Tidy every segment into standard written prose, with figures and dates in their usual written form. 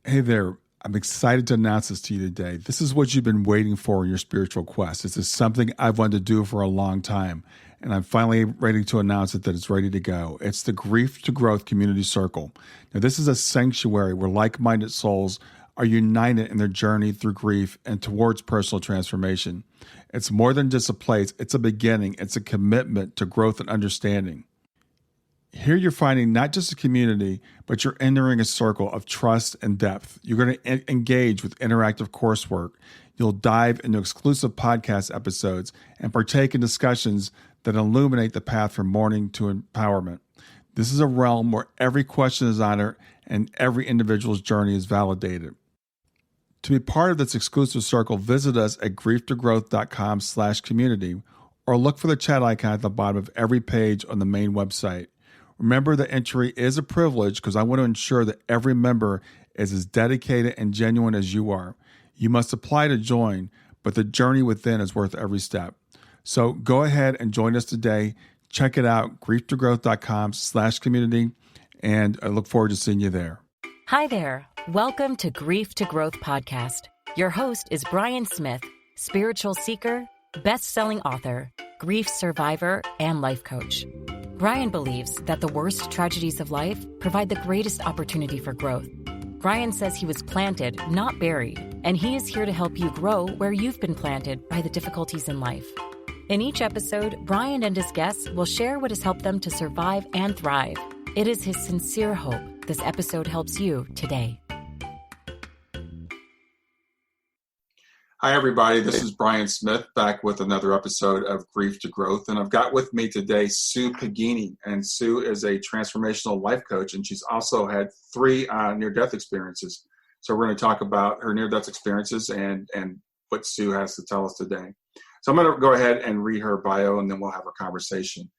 Hey there. I'm excited to announce this to you today. This is what you've been waiting for in your spiritual quest. This is something I've wanted to do for a long time, and I'm finally ready to announce it that it's ready to go. It's the Grief to Growth Community Circle. Now, this is a sanctuary where like-minded souls are united in their journey through grief and towards personal transformation. It's more than just a place. It's a beginning. It's a commitment to growth and understanding. Here you're finding not just a community, but you're entering a circle of trust and depth. You're going to engage with interactive coursework. You'll dive into exclusive podcast episodes and partake in discussions that illuminate the path from mourning to empowerment. This is a realm where every question is honored and every individual's journey is validated. To be part of this exclusive circle, visit us at grieftogrowth.com/community or look for the chat icon at the bottom of every page on the main website. Remember that entry is a privilege because I want to ensure that every member is as dedicated and genuine as you are. You must apply to join, but the journey within is worth every step. So go ahead and join us today. Check it out, grieftogrowth.com/community, and I look forward to seeing you there. Hi there. Welcome to Grief to Growth podcast. Your host is Brian Smith, spiritual seeker, best-selling author, grief survivor, and life coach. Brian believes that the worst tragedies of life provide the greatest opportunity for growth. Brian says he was planted, not buried, and he is here to help you grow where you've been planted by the difficulties in life. In each episode, Brian and his guests will share what has helped them to survive and thrive. It is his sincere hope this episode helps you today. Hi, everybody. This is Brian Smith back with another episode of Grief to Growth. And I've got with me today Sue Pighini. And Sue is a transformational life coach, and she's also had 3 near-death experiences. So we're going to talk about her near-death experiences and what Sue has to tell us today. So I'm going to go ahead and read her bio, and then we'll have a conversation.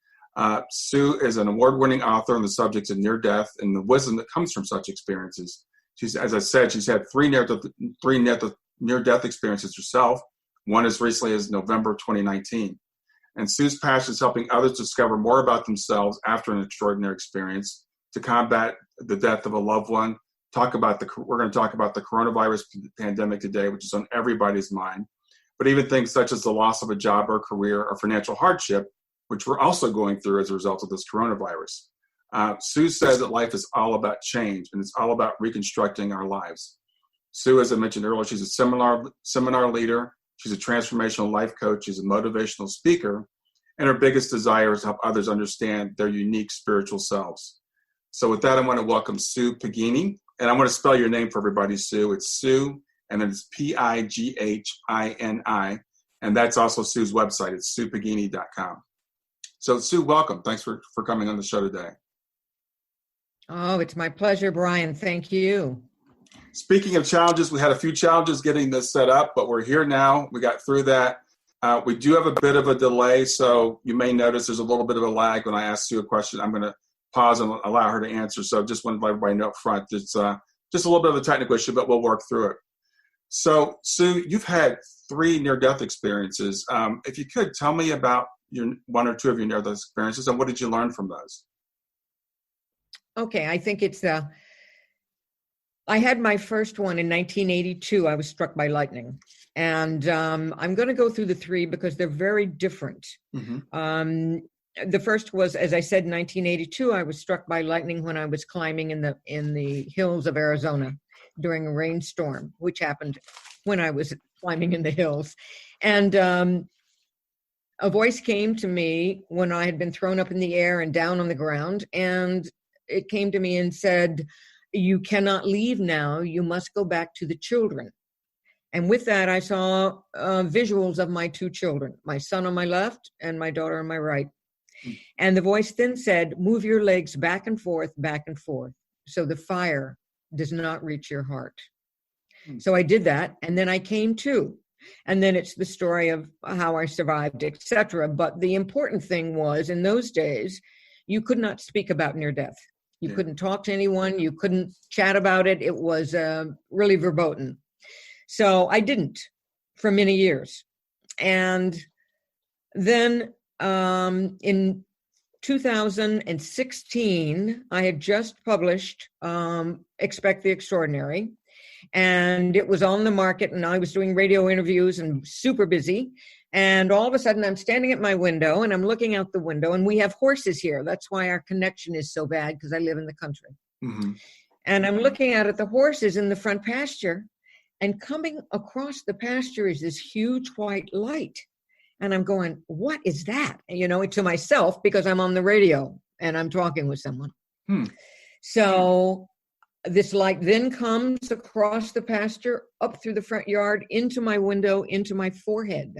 Sue is an award-winning author on the subject of near-death and the wisdom that comes from such experiences. As I said, she's had 3 near-death experiences herself, one as recently as November 2019. And Sue's passion is helping others discover more about themselves after an extraordinary experience, to combat the death of a loved one. We're going to talk about the coronavirus pandemic today, which is on everybody's mind, but even things such as the loss of a job or career or financial hardship, which we're also going through as a result of this coronavirus. Sue says that life is all about change, and it's all about reconstructing our lives. Sue, as I mentioned earlier, she's a seminar leader. She's a transformational life coach. She's a motivational speaker. And her biggest desire is to help others understand their unique spiritual selves. So with that, I want to welcome Sue Pighini. And I want to spell your name for everybody, Sue. It's Sue, and then it's Pighini. And that's also Sue's website. It's suepighini.com. So Sue, welcome. Thanks for coming on the show today. Oh, it's my pleasure, Brian. Thank you. Speaking of challenges, we had a few challenges getting this set up, but we're here now. We got through that. We do have a bit of a delay, so you may notice there's a little bit of a lag when I ask Sue a question. I'm going to pause and allow her to answer. So just want to let everybody know up front. It's just a little bit of a technical issue, but we'll work through it. So Sue, you've had 3 near-death experiences. If you could tell me about your 1 or 2 of your near-death experiences, and what did you learn from those? Okay, I think it's I had my first one in 1982. I was struck by lightning. And I'm going to go through the 3 because they're very different. Mm-hmm. The first was, as I said, in 1982, I was struck by lightning when I was climbing in the hills of Arizona during a rainstorm, which happened when I was climbing in the hills. And a voice came to me when I had been thrown up in the air and down on the ground. And it came to me and said, "You cannot leave now. You must go back to the children." And with that, I saw visuals of my 2 children, my son on my left and my daughter on my right. And the voice then said, "Move your legs back and forth, so the fire does not reach your heart." So I did that, and then I came to. And then it's the story of how I survived, etc. But the important thing was, in those days, you could not speak about near death. You couldn't talk to anyone. You couldn't chat about it. It was really verboten. So I didn't for many years. And then in 2016, I had just published Expect the Extraordinary. And it was on the market, and I was doing radio interviews and super busy. And all of a sudden I'm standing at my window and I'm looking out the window, and we have horses here. That's why our connection is so bad, because I live in the country. Mm-hmm. And I'm looking out at the horses in the front pasture, and coming across the pasture is this huge white light. And I'm going, what is that? To myself, because I'm on the radio and I'm talking with someone. So this light then comes across the pasture, up through the front yard, into my window, into my forehead.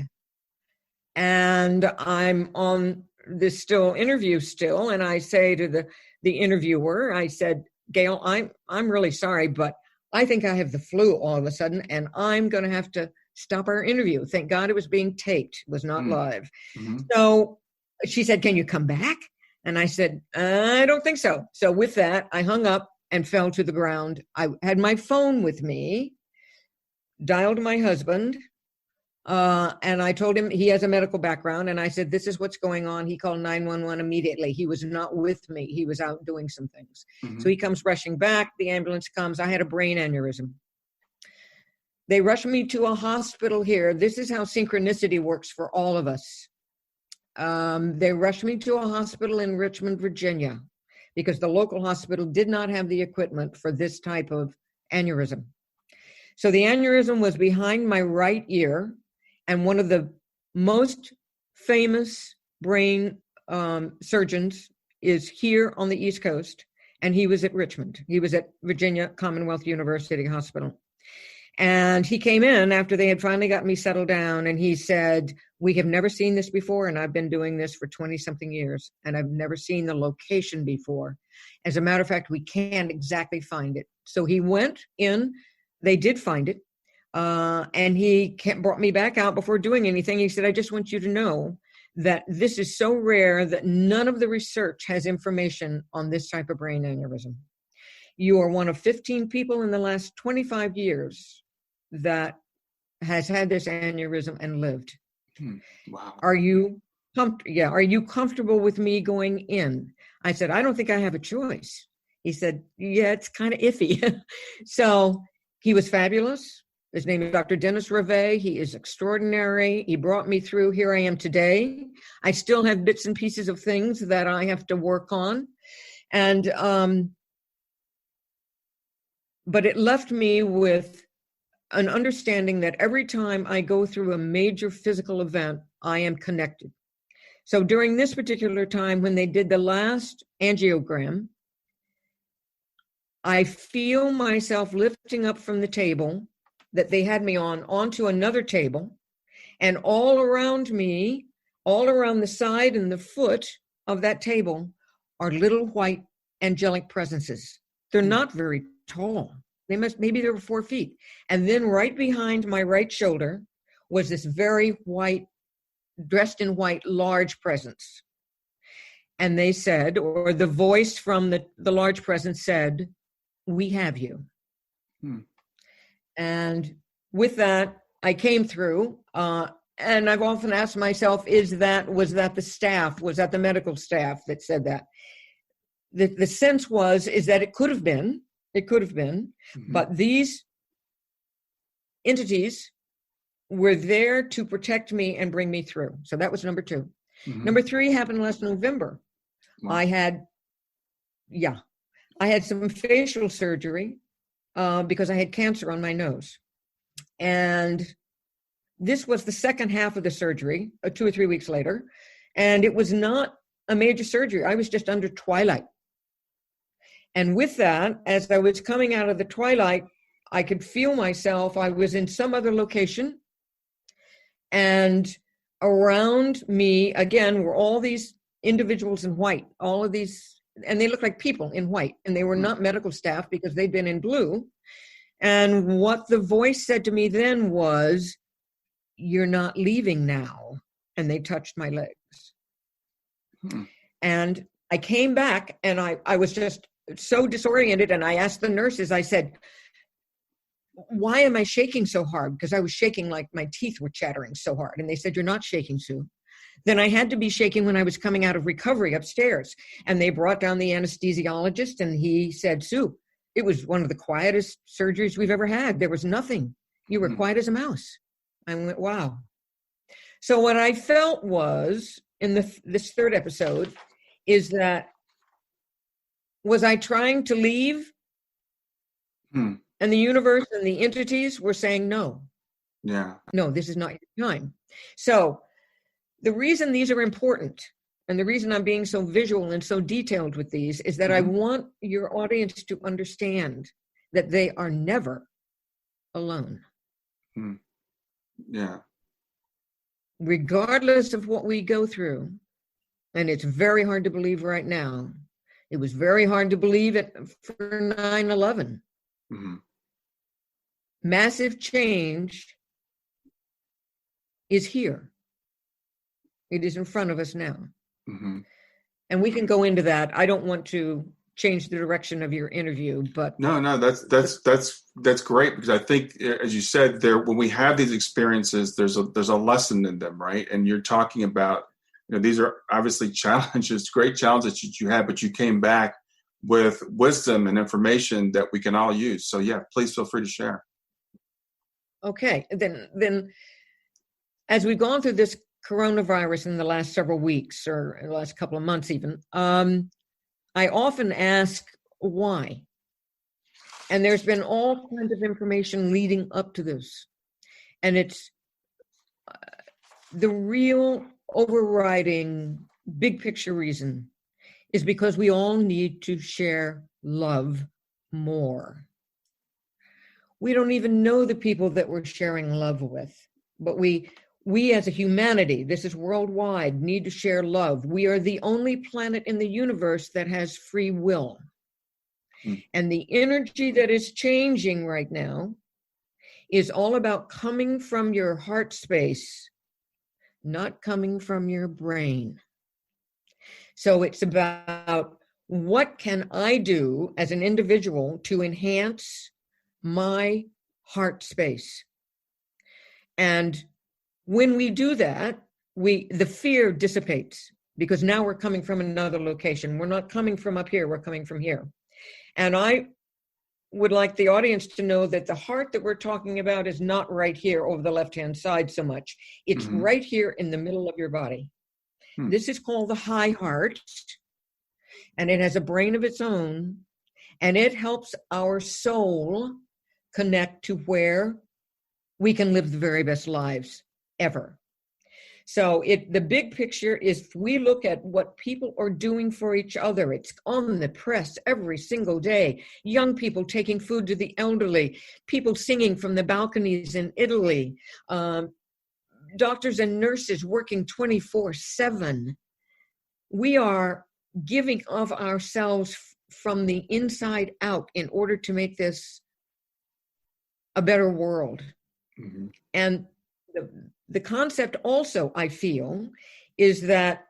And I'm on this interview, and I say to the interviewer, I said, Gail, I'm really sorry, but I think I have the flu all of a sudden, and I'm going to have to stop our interview. Thank God it was being taped, it was not live. Mm-hmm. So she said, can you come back? And I said, I don't think so. So with that, I hung up and fell to the ground. I had my phone with me, dialed my husband, and I told him he has a medical background. And I said, this is what's going on. He called 911 immediately. He was not with me. He was out doing some things. Mm-hmm. So he comes rushing back. The ambulance comes. I had a brain aneurysm. They rushed me to a hospital here. This is how synchronicity works for all of us. They rushed me to a hospital in Richmond, Virginia, because the local hospital did not have the equipment for this type of aneurysm. So the aneurysm was behind my right ear, and one of the most famous brain surgeons is here on the East Coast, and he was at Richmond. He was at Virginia Commonwealth University Hospital. And he came in after they had finally got me settled down, and he said, we have never seen this before, and I've been doing this for 20-something years, and I've never seen the location before. As a matter of fact, we can't exactly find it. So he went in, they did find it, and he brought me back out before doing anything. He said, I just want you to know that this is so rare that none of the research has information on this type of brain aneurysm. You are one of 15 people in the last 25 years that has had this aneurysm and lived. Wow. Are you comfortable with me going in? I said, I don't think I have a choice. He said, yeah, it's kind of iffy. So he was fabulous. His name is Dr. Dennis Reve. He is extraordinary. He brought me through. Here I am today. I still have bits and pieces of things that I have to work on. And, but it left me with an understanding that every time I go through a major physical event, I am connected. So during this particular time, when they did the last angiogram, I feel myself lifting up from the table that they had me on onto another table, and all around me, all around the side and the foot of that table are little white angelic presences. They're not very tall. Maybe they were 4 feet. And then right behind my right shoulder was this very white, dressed in white, large presence. And they said, or the voice from the large presence said, we have you. And with that, I came through. And I've often asked myself, was that the staff? Was that the medical staff that said that? The sense is that it could have been. But these entities were there to protect me and bring me through. So that was number 2. Number 3 happened last November. Wow. I had some facial surgery because I had cancer on my nose. And this was the second half of the surgery, 2 or 3 weeks later. And it was not a major surgery. I was just under twilight. And with that, as I was coming out of the twilight, I could feel myself. I was in some other location. And around me, again, were all these individuals in white, all of these, and they looked like people in white. And they were not medical staff because they'd been in blue. And what the voice said to me then was, you're not leaving now. And they touched my legs. And I came back, and I was just so disoriented. And I asked the nurses, I said, why am I shaking so hard? Because I was shaking like my teeth were chattering so hard. And they said, you're not shaking, Sue. Then I had to be shaking when I was coming out of recovery upstairs. And they brought down the anesthesiologist, and he said, Sue, it was one of the quietest surgeries we've ever had. There was nothing. You were quiet as a mouse. I went, wow. So what I felt was, in this third episode, is that, was I trying to leave? And the universe and the entities were saying, no. Yeah. No, this is not your time. So the reason these are important, and the reason I'm being so visual and so detailed with these, is that I want your audience to understand that they are never alone. Yeah. Regardless of what we go through, and it's very hard to believe right now. It was very hard to believe it for 9/11. Massive change is here. It is in front of us now. And we can go into that. I don't want to change the direction of your interview, but no, that's great, because I think, as you said, when we have these experiences, there's a lesson in them, right? And you're talking about, these are obviously challenges, great challenges that you had, but you came back with wisdom and information that we can all use. So yeah, please feel free to share. Okay, then as we've gone through this coronavirus in the last several weeks, or the last couple of months even, I often ask why. And there's been all kinds of information leading up to this. And it's the real overriding big picture reason is because we all need to share love more. We don't even know the people that we're sharing love with, but we as a humanity, this is worldwide, need to share love. We are the only planet in the universe that has free will. And the energy that is changing right now is all about coming from your heart space, not coming from your brain. So it's about, what can I do as an individual to enhance my heart space? And when we do that, the fear dissipates, because now we're coming from another location. We're not coming from up here, we're coming from here. And I would like the audience to know that the heart that we're talking about is not right here over the left-hand side so much. It's right here in the middle of your body. This is called the high heart, and it has a brain of its own, and it helps our soul connect to where we can live the very best lives ever. So the big picture is, if we look at what people are doing for each other, it's on the press every single day. Young people taking food to the elderly, people singing from the balconies in Italy, doctors and nurses working 24/7. We are giving of ourselves from the inside out in order to make this a better world. And the concept also, I feel, is that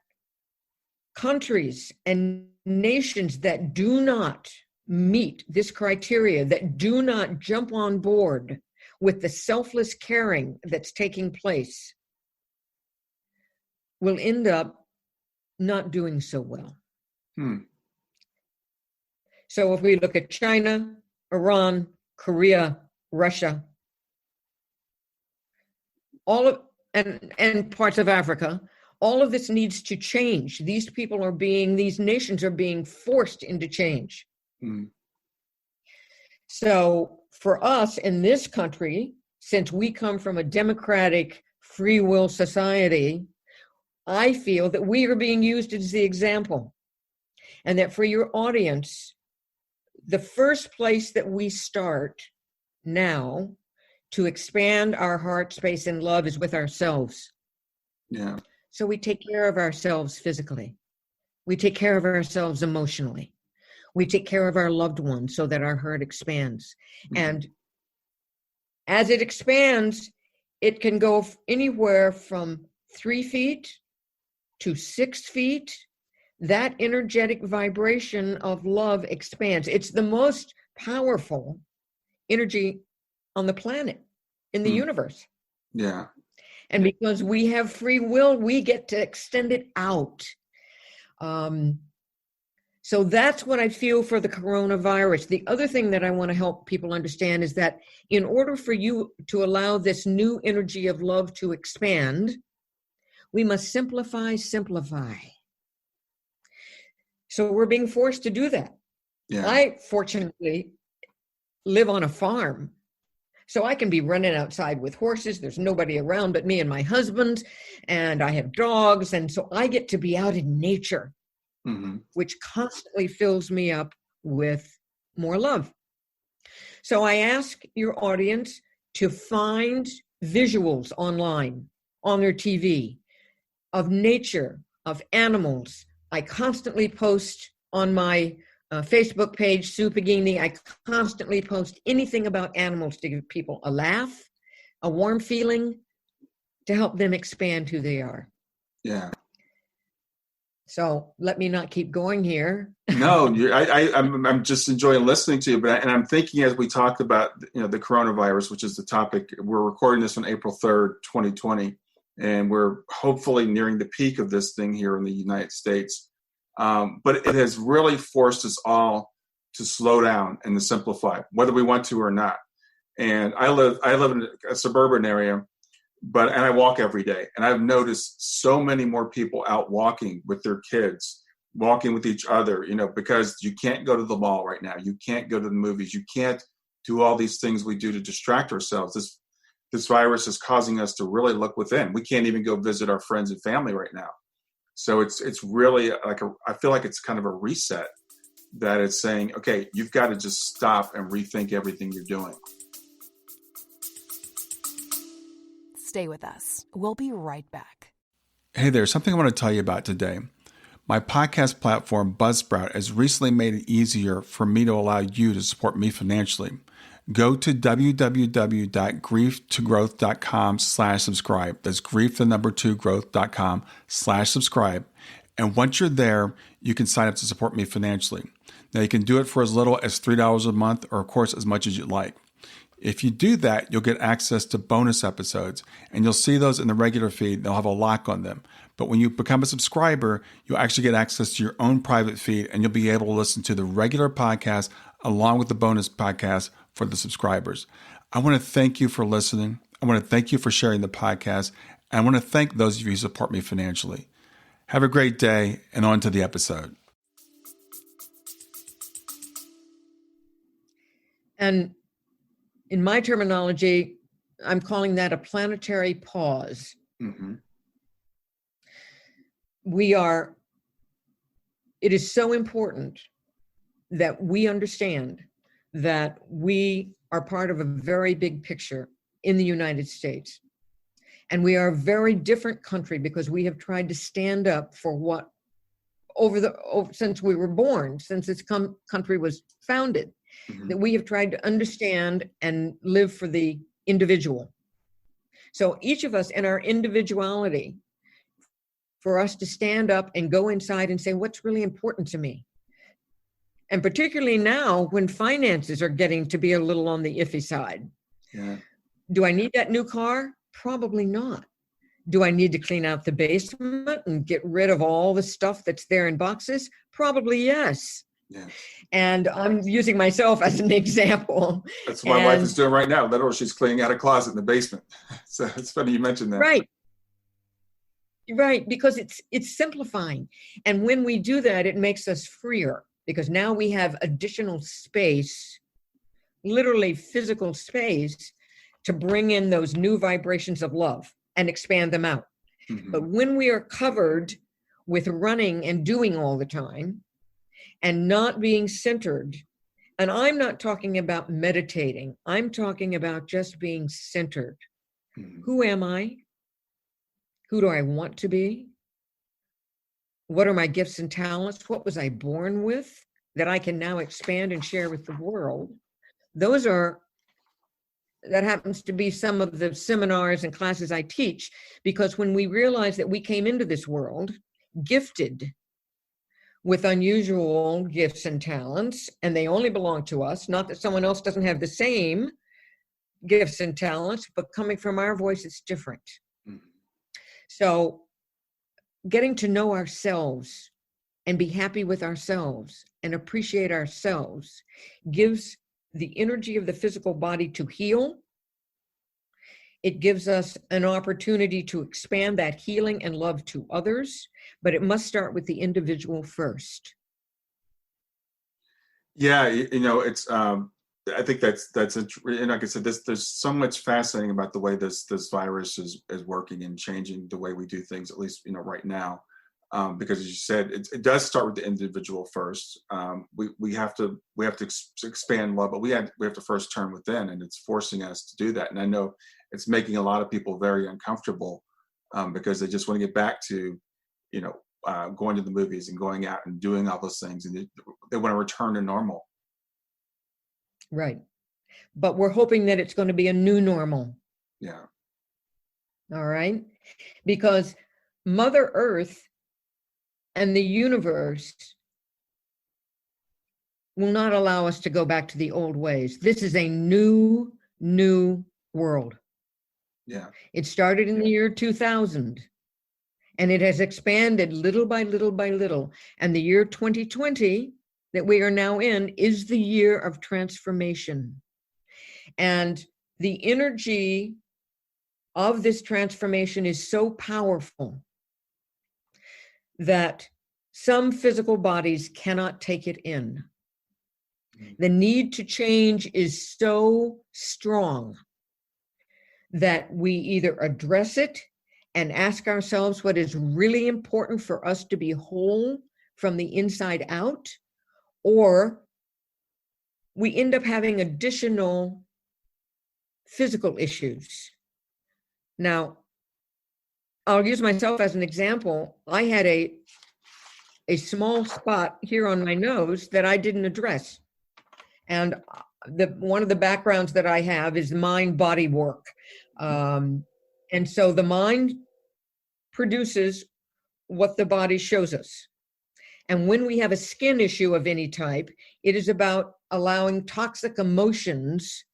countries and nations that do not meet this criteria, that do not jump on board with the selfless caring that's taking place, will end up not doing so well. So if we look at China, Iran, Korea, Russia, and parts of Africa, all of this needs to change. These nations are being forced into change. So for us in this country, since we come from a democratic free will society, I feel that we are being used as the example. And that for your audience, the first place that we start now to expand our heart space and love is with ourselves. Yeah. So we take care of ourselves physically. We take care of ourselves emotionally. We take care of our loved ones so that our heart expands. And as it expands, it can go anywhere from 3 feet to 6 feet. That energetic vibration of love expands. It's the most powerful energy on the planet, in the universe. Yeah. And because we have free will, we get to extend it out. So that's what I feel for the coronavirus. The other thing that I want to help people understand is that in order for you to allow this new energy of love to expand, we must simplify. So we're being forced to do that. Yeah. I fortunately live on a farm, so I can be running outside with horses. There's nobody around but me and my husband, and I have dogs. And so I get to be out in nature, which constantly fills me up with more love. So I ask your audience to find visuals online, on their TV, of nature, of animals. I constantly post on my Facebook page, Sue Pighini. I constantly post anything about animals to give people a laugh, a warm feeling, to help them expand who they are. Yeah. So let me not keep going here. No, I'm just enjoying listening to you. And I'm thinking, as we talked about, the coronavirus, which is the topic, we're recording this on April 3rd, 2020, and we're hopefully nearing the peak of this thing here in the United States. But it has really forced us all to slow down and to simplify, whether we want to or not. And I live in a suburban area, and I walk every day. And I've noticed so many more people out walking with their kids, walking with each other, because you can't go to the mall right now. You can't go to the movies. You can't do all these things we do to distract ourselves. This virus is causing us to really look within. We can't even go visit our friends and family right now. So it's really I feel like it's kind of a reset, that it's saying, okay, you've got to just stop and rethink everything you're doing. Stay with us. We'll be right back. Hey there, something I want to tell you about today. My podcast platform, Buzzsprout, has recently made it easier for me to allow you to support me financially. Go to www.grieftogrowth.com/subscribe. That's grief2growth.com/subscribe. And once you're there, you can sign up to support me financially. Now, you can do it for as little as $3 a month, or of course, as much as you'd like. If you do that, you'll get access to bonus episodes, and you'll see those in the regular feed. They'll have a lock on them. But when you become a subscriber, you'll actually get access to your own private feed, and you'll be able to listen to the regular podcast along with the bonus podcast for the subscribers. I want to thank you for listening. I want to thank you for sharing the podcast. And I want to thank those of you who support me financially. Have a great day, and on to the episode. And in my terminology, I'm calling that a planetary pause. It is so important that we understand that we are part of a very big picture in the United States. And we are a very different country because we have tried to stand up for what since we were born, since this country was founded, that we have tried to understand and live for the individual. So each of us in our individuality, for us to stand up and go inside and say, what's really important to me? And particularly now when finances are getting to be a little on the iffy side. Yeah. Do I need that new car? Probably not. Do I need to clean out the basement and get rid of all the stuff that's there in boxes? Probably yes. Yeah. And I'm using myself as an example. That's what my wife is doing right now. Literally, she's cleaning out a closet in the basement. So it's funny you mentioned that. Right, because it's simplifying. And when we do that, it makes us freer, because now we have additional space, literally physical space, to bring in those new vibrations of love and expand them out. But when we are covered with running and doing all the time and not being centered, and I'm not talking about meditating, I'm talking about just being centered. Who am I? Who do I want to be? What are my gifts and talents? What was I born with that I can now expand and share with the world? That happens to be some of the seminars and classes I teach, because when we realize that we came into this world gifted with unusual gifts and talents, and they only belong to us, not that someone else doesn't have the same gifts and talents, but coming from our voice, it's different. So getting to know ourselves and be happy with ourselves and appreciate ourselves gives the energy of the physical body to heal. It gives us an opportunity to expand that healing and love to others, but it must start with the individual first. Yeah, it's. I think that's and like I said, there's so much fascinating about the way this virus is working and changing the way we do things, at least right now, because as you said, it does start with the individual first. We have to expand love, but we have to first turn within, and it's forcing us to do that. And I know it's making a lot of people very uncomfortable because they just want to get back to, going to the movies and going out and doing all those things, and they want to return to normal. Right. But we're hoping that it's going to be a new normal. Yeah. All right. Because Mother Earth and the universe will not allow us to go back to the old ways. This is a new world. Yeah. It started in the year 2000, and it has expanded little by little by little. And the year 2020 that we are now in is the year of transformation. And the energy of this transformation is so powerful that some physical bodies cannot take it in. The need to change is so strong that we either address it and ask ourselves what is really important for us to be whole from the inside out, or we end up having additional physical issues. Now, I'll use myself as an example. I had a small spot here on my nose that I didn't address. And one of the backgrounds that I have is mind-body work. And so the mind produces what the body shows us. And when we have a skin issue of any type, it is about allowing toxic emotions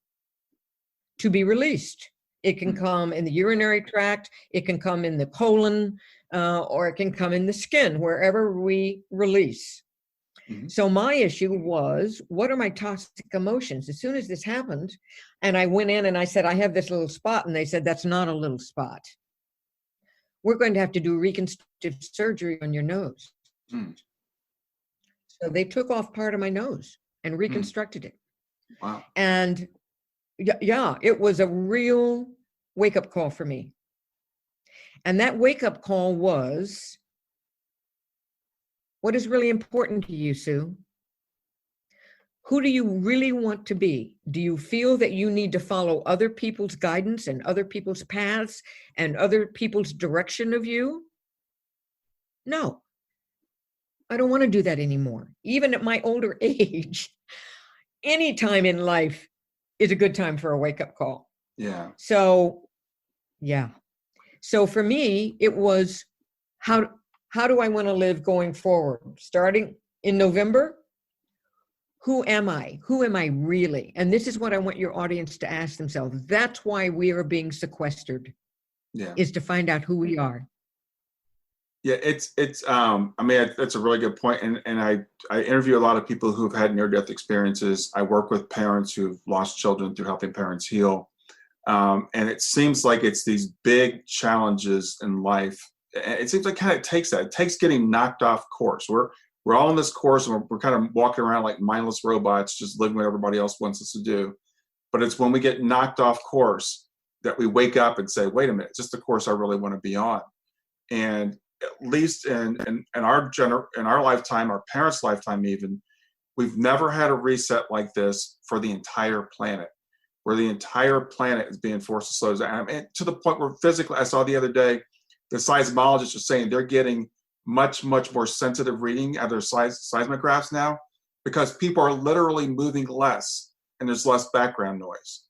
to be released. It can come in the urinary tract, it can come in the colon, or it can come in the skin, wherever we release. Mm-hmm. So my issue was, what are my toxic emotions? As soon as this happened, and I went in and I said, I have this little spot, and they said, that's not a little spot. We're going to have to do reconstructive surgery on your nose. Mm. So they took off part of my nose and reconstructed it. Wow. And yeah, it was a real wake-up call for me. And that wake-up call was, what is really important to you, Sue? Who do you really want to be? Do you feel that you need to follow other people's guidance and other people's paths and other people's direction of you? No, I don't want to do that anymore. Even at my older age, any time in life is a good time for a wake-up call. Yeah. So, yeah. So for me, it was, how do I want to live going forward? Starting in November, who am I? Who am I really? And this is what I want your audience to ask themselves. That's why we are being sequestered. Yeah. Is to find out who we are. Yeah, it's I mean, that's a really good point. And I interview a lot of people who've had near-death experiences. I work with parents who've lost children through helping parents heal. And it seems like it's these big challenges in life. It seems like kind of takes that. It takes getting knocked off course. We're all on this course, and we're kind of walking around like mindless robots, just living what everybody else wants us to do. But it's when we get knocked off course that we wake up and say, wait a minute, it's just the course I really want to be on. And at least in our lifetime, our parents' lifetime even, we've never had a reset like this for the entire planet, where the entire planet is being forced to slow down. And to the point where physically, I saw the other day, the seismologists are saying they're getting much, much more sensitive reading of their seismographs now, because people are literally moving less and there's less background noise.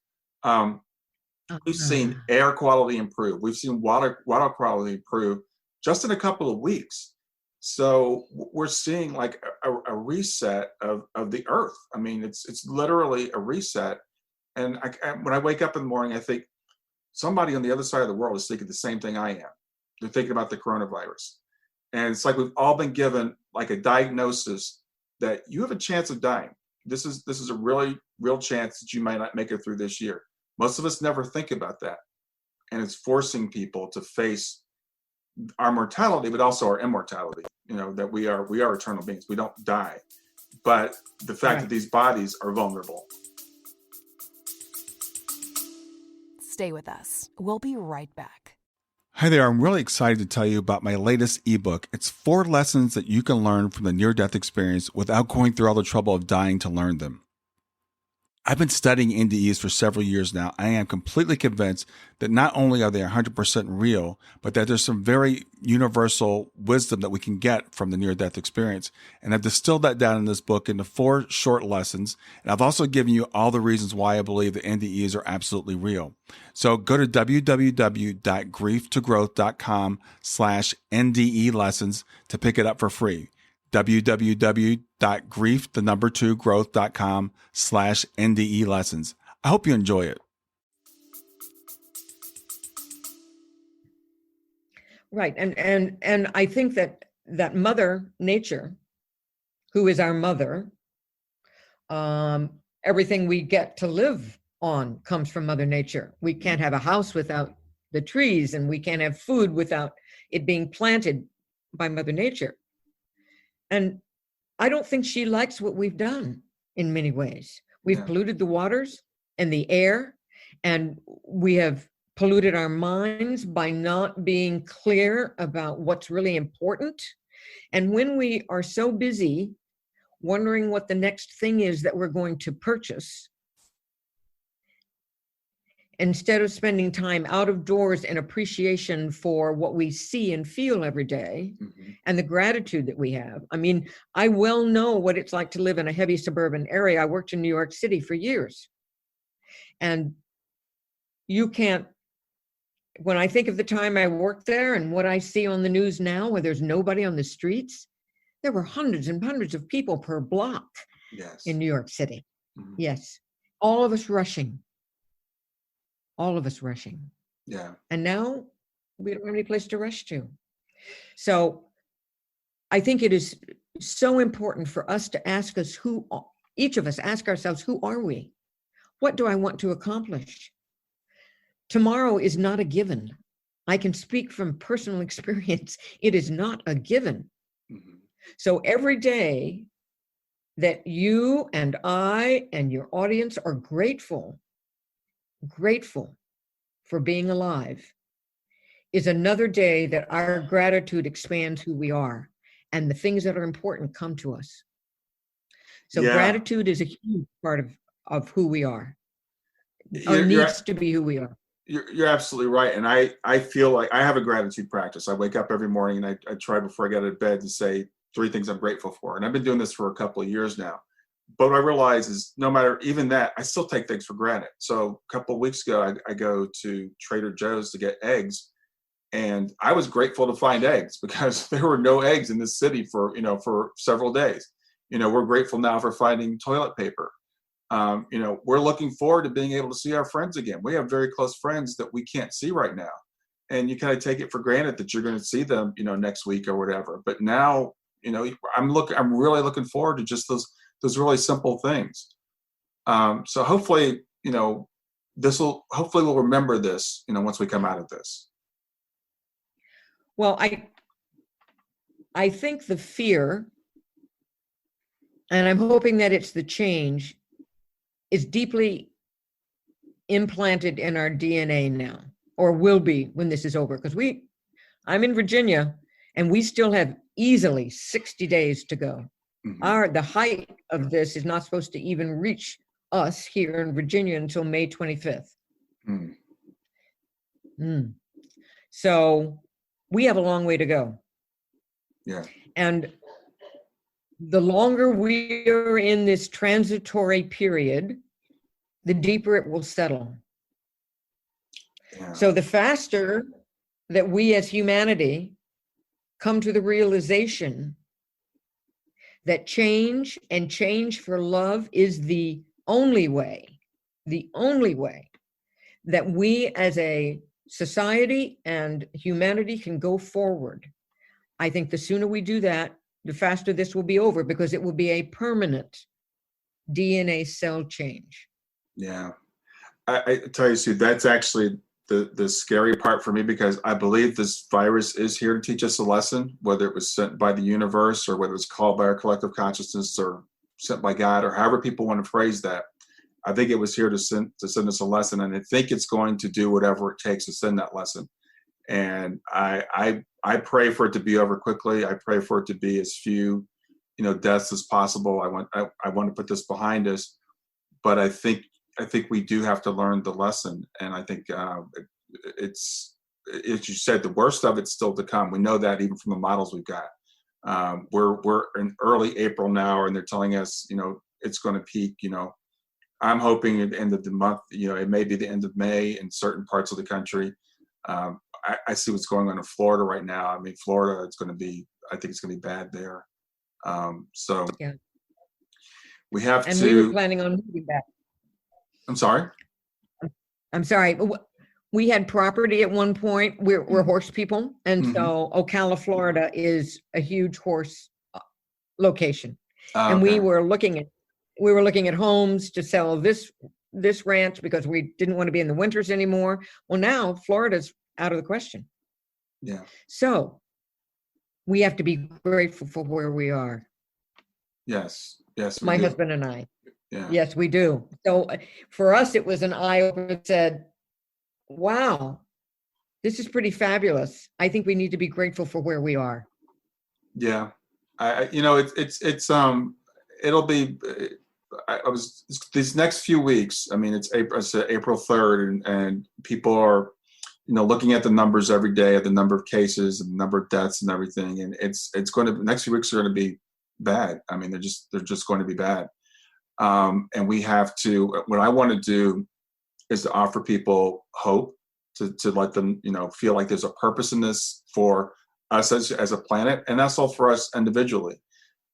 We've seen air quality improve. We've seen water quality improve just in a couple of weeks. So we're seeing like a reset of the earth. I mean, it's literally a reset. And when I wake up in the morning, I think somebody on the other side of the world is thinking the same thing I am. They're thinking about the coronavirus. And it's like we've all been given like a diagnosis that you have a chance of dying. This is a really real chance that you might not make it through this year. Most of us never think about that. And it's forcing people to face our mortality, but also our immortality, that we are eternal beings. We don't die. But the fact that these bodies are vulnerable. Stay with us. We'll be right back. Hi there, I'm really excited to tell you about my latest ebook. It's 4 lessons that you can learn from the near-death experience without going through all the trouble of dying to learn them. I've been studying NDEs for several years now. I am completely convinced that not only are they 100% real, but that there's some very universal wisdom that we can get from the near-death experience. And I've distilled that down in this book into 4 short lessons. And I've also given you all the reasons why I believe that NDEs are absolutely real. So go to www.grieftogrowth.com/NDE lessons to pick it up for free. www.growth.com/NDE lessons. I hope you enjoy it. Right. And I think that Mother Nature, who is our mother, everything we get to live on comes from Mother Nature. We can't have a house without the trees, and we can't have food without it being planted by Mother Nature. And I don't think she likes what we've done in many ways. We've polluted the waters and the air, and we have polluted our minds by not being clear about what's really important. And when we are so busy wondering what the next thing is that we're going to purchase, instead of spending time out of doors in appreciation for what we see and feel every day, and the gratitude that we have. I mean, I well know what it's like to live in a heavy suburban area. I worked in New York City for years. And you can't, when I think of the time I worked there and what I see on the news now, where there's nobody on the streets, there were hundreds and hundreds of people per block in New York City. Yes. All of us rushing. All of us rushing. Yeah. And now we don't have any place to rush to. So I think it is so important for us to ask us each of us ask ourselves, who are we? What do I want to accomplish? Tomorrow is not a given. I can speak from personal experience. It is not a given. So every day that you and I and your audience are grateful for being alive is another day that our gratitude expands who we are, and the things that are important come to us. So gratitude is a huge part of who we are, or needs to be who we are. You're absolutely right. And I feel like I have a gratitude practice. I wake up every morning and I try before I get out of bed to say 3 things I'm grateful for. And I've been doing this for a couple of years now. But what I realize is no matter even that, I still take things for granted. So a couple of weeks ago, I go to Trader Joe's to get eggs. And I was grateful to find eggs because there were no eggs in this city for several days. We're grateful now for finding toilet paper. We're looking forward to being able to see our friends again. We have very close friends that we can't see right now. And you kind of take it for granted that you're going to see them, next week or whatever. But now, I'm really looking forward to just those really simple things. So hopefully, we'll remember this, once we come out of this. Well, I think the fear, and I'm hoping that it's the change, is deeply implanted in our DNA now, or will be when this is over. Because I'm in Virginia, and we still have easily 60 days to go. The height of this is not supposed to even reach us here in Virginia until May 25th. So we have a long way to go. Yeah. And the longer we are in this transitory period, the deeper it will settle. Yeah. So the faster that we as humanity come to the realization that change and change for love is the only way that we as a society and humanity can go forward, I think the sooner we do that, the faster this will be over, because it will be a permanent DNA cell change. Yeah. I tell you, Sue, that's actually the scary part for me, because I believe this virus is here to teach us a lesson, whether it was sent by the universe or whether it was called by our collective consciousness or sent by God, or however people want to phrase that. I think it was here to send us a lesson, and I think it's going to do whatever it takes to send that lesson. And I pray for it to be over quickly. I pray for it to be as few, deaths as possible. I want to put this behind us, but I think we do have to learn the lesson. And I think it's, as you said, the worst of it's still to come. We know that even from the models we've got. We're in early April now, and they're telling us, it's going to peak. I'm hoping at the end of the month. It may be the end of May in certain parts of the country. I see what's going on in Florida right now. I mean, Florida, I think it's going to be bad there. So yeah. We have and to. we were planning on moving back. I'm sorry? I'm sorry. We had property at one point. We're horse people. And so Ocala, Florida is a huge horse location. And okay. we were looking at homes to sell this ranch because we didn't want to be in the winters anymore. Well, now Florida's out of the question. Yeah. So we have to be grateful for where we are. Yes. Yes. My husband and I. Yeah. Yes, we do. So for us, it was an eye-opener that said, wow, this is pretty fabulous. I think we need to be grateful for where we are. Yeah. It'll be, these next few weeks, I mean, it's April 3rd and people are, looking at the numbers every day of the number of cases and the number of deaths and everything. And next few weeks are going to be bad. I mean, they're just going to be bad. And we have to, what I want to do is to offer people hope, to let them, feel like there's a purpose in this for us as a planet, and that's all for us individually.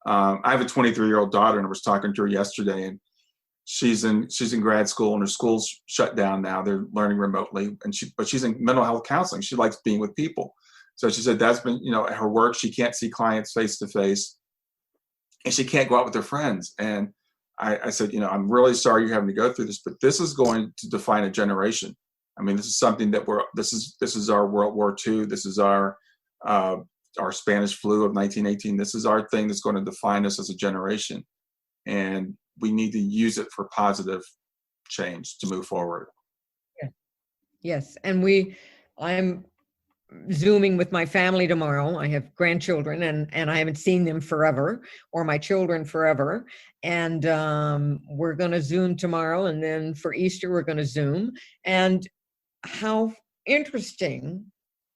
I have a 23-year-old daughter, and I was talking to her yesterday, and she's in grad school, and her school's shut down now. They're learning remotely, but she's in mental health counseling. She likes being with people. So she said that's been, her work. She can't see clients face to face, and she can't go out with her friends. And I said, I'm really sorry you're having to go through this, but this is going to define a generation. I mean, this is something that this is our World War II. This is our Spanish flu of 1918. This is our thing that's going to define us as a generation. And we need to use it for positive change to move forward. Yeah. Yes. And I'm Zooming with my family tomorrow. I have grandchildren and I haven't seen them forever, or my children forever. And we're going to Zoom tomorrow. And then for Easter, we're going to Zoom. And how interesting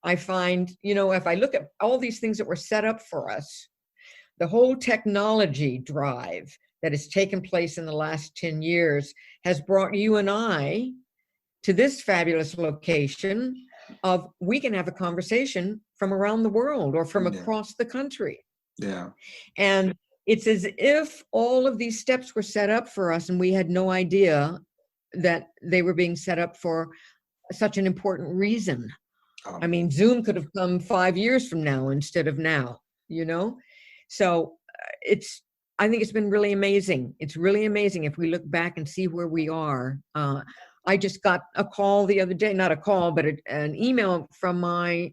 I find, if I look at all these things that were set up for us, the whole technology drive that has taken place in the last 10 years has brought you and I to this fabulous location of we can have a conversation from around the world or from across the country. Yeah. And it's as if all of these steps were set up for us and we had no idea that they were being set up for such an important reason. I mean, Zoom could have come 5 years from now instead of now, So I think it's been really amazing. It's really amazing if we look back and see where we are. I just got a call the other day, not a call, but an email from my